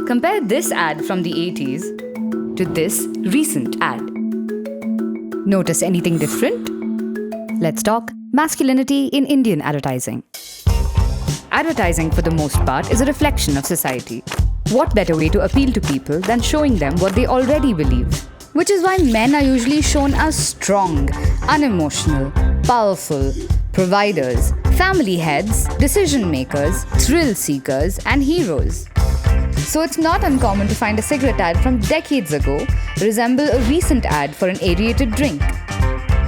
Compare this ad from the 80s to this recent ad. Notice anything different? Let's talk masculinity in Indian advertising. Advertising, for the most part, is a reflection of society. What better way to appeal to people than showing them what they already believe? Which is why men are usually shown as strong, unemotional, powerful, providers, family heads, decision makers, thrill seekers, and heroes. So it's not uncommon to find a cigarette ad from decades ago resemble a recent ad for an aerated drink.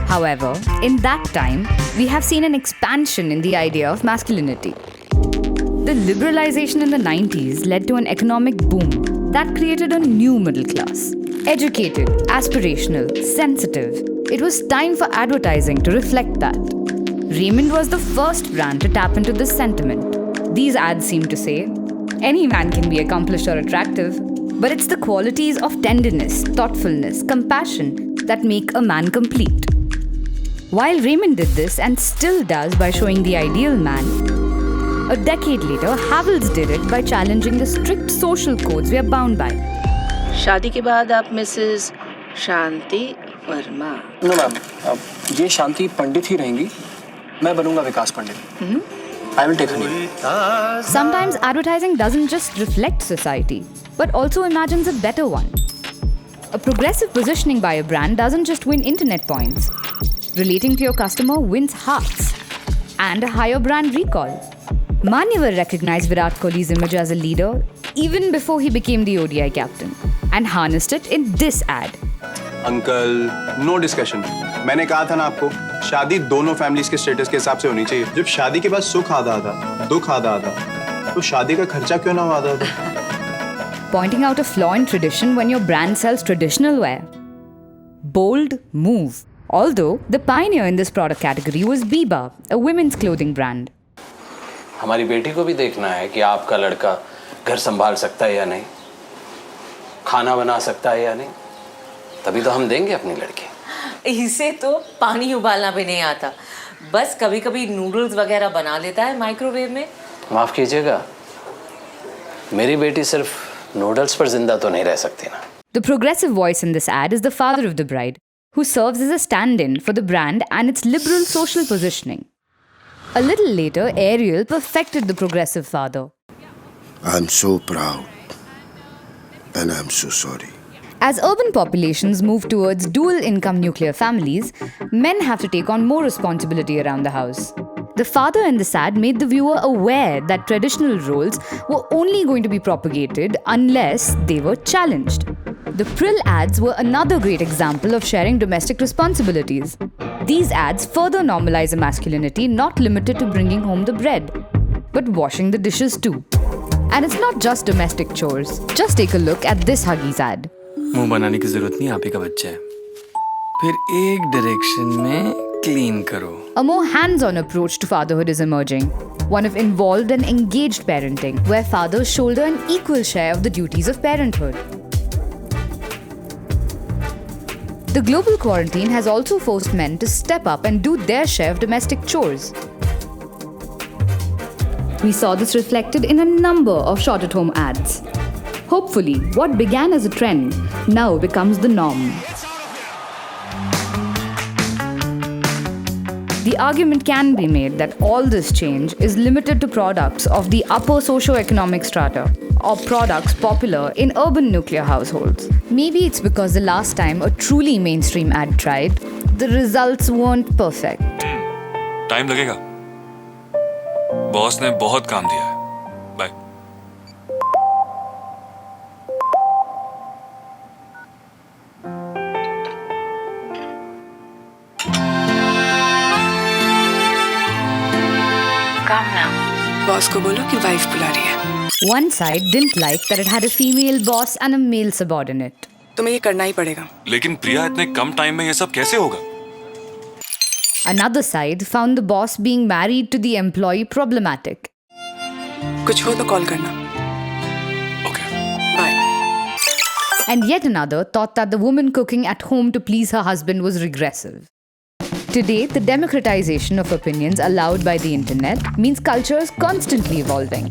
However, in that time, we have seen an expansion in the idea of masculinity. The liberalization in the 90s led to an economic boom that created a new middle class. Educated, aspirational, sensitive. It was time for advertising to reflect that. Raymond was the first brand to tap into this sentiment. These ads seem to say, any man can be accomplished or attractive, but it's the qualities of tenderness, thoughtfulness, compassion that make a man complete. While Raymond did this and still does by showing the ideal man, a decade later, Havells did it by challenging the strict social codes we are bound by. शादी के बाद आप Mrs शांति Verma. No ma'am, ये शांति पंडित ही रहेंगी। मैं बनूंगा विकास पंडित। I will take her name. Sometimes advertising doesn't just reflect society, but also imagines a better one. A progressive positioning by a brand doesn't just win internet points. Relating to your customer wins hearts and a higher brand recall. Manyavar recognized Virat Kohli's image as a leader even before he became the ODI captain and harnessed it in this ad. Uncle, no discussion. मैंने कहा था ना आपको, शादी दोनों families के status के हिसाब से होनी चाहिए। जब शादी के बाद सुख आधा आधा, दुख आधा आधा, तो शादी का खर्चा क्यों ना हो आधा आधा? Pointing out a flaw in tradition when your brand sells traditional wear. Bold move. Although the pioneer in this product category was Biba, a women's clothing brand. हमारी बेटी को भी देखना है कि आपका लड़का घर संभाल सकता है या नहीं, खाना बना सकता है या नहीं, तभी तो हम देंगे अपनी लड़की। इसे तो पानी उबालना भी नहीं आता, बस कभी-कभी नूडल्स वगैरह बना लेता है माइक्रोवेव में। माफ कीजिएगा, मेरी बेटी सिर्फ नूडल्स पर जिंदा तो नहीं रह सकती ना। The progressive voice in this ad is the father of the bride, who serves as a stand-in for the brand and its liberal social positioning. A little later, Ariel perfected the progressive father. I'm so proud, and I'm so sorry. As urban populations move towards dual-income nuclear families, men have to take on more responsibility around the house. The father in this ad made the viewer aware that traditional roles were only going to be propagated unless they were challenged. The Prill ads were another great example of sharing domestic responsibilities. These ads further normalize a masculinity not limited to bringing home the bread, but washing the dishes too. And it's not just domestic chores. Just take a look at this Huggies ad. मुंह बनाने की जरूरत नहीं, आप ही का बच्चा है। फिर एक डायरेक्शन में क्लीन करो। A more hands-on approach to fatherhood is emerging. One of involved and engaged parenting, where fathers shoulder an equal share of the duties of parenthood. The global quarantine has also forced men to step up and do their share of domestic chores. We saw this reflected in a number of shot-at-home ads. Hopefully, what began as a trend now becomes the norm. The argument can be made that all this change is limited to products of the upper socio-economic strata, or products popular in urban nuclear households. Maybe it's because the last time a truly mainstream ad tried, the results weren't perfect. Time लगेगा। Boss ने बहुत काम दिया है। Bye. Boss को बोलो कि wife बुला रही है। One side didn't like that it had a female boss and a male subordinate. तुम्हें ये करना ही पड़ेगा। लेकिन प्रिया, इतने कम टाइम में ये सब कैसे होगा? Another side found the boss being married to the employee problematic. कुछ हो तो कॉल करना। Okay. Bye. And yet another thought that the woman cooking at home to please her husband was regressive. Today, the democratization of opinions allowed by the internet means culture is constantly evolving.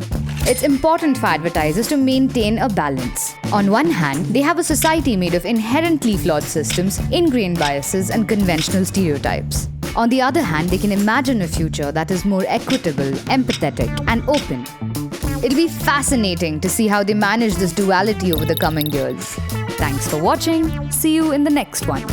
It's important for advertisers to maintain a balance. On one hand, they have a society made of inherently flawed systems, ingrained biases, and conventional stereotypes. On the other hand, they can imagine a future that is more equitable, empathetic, and open. It'll be fascinating to see how they manage this duality over the coming years. Thanks for watching. See you in the next one.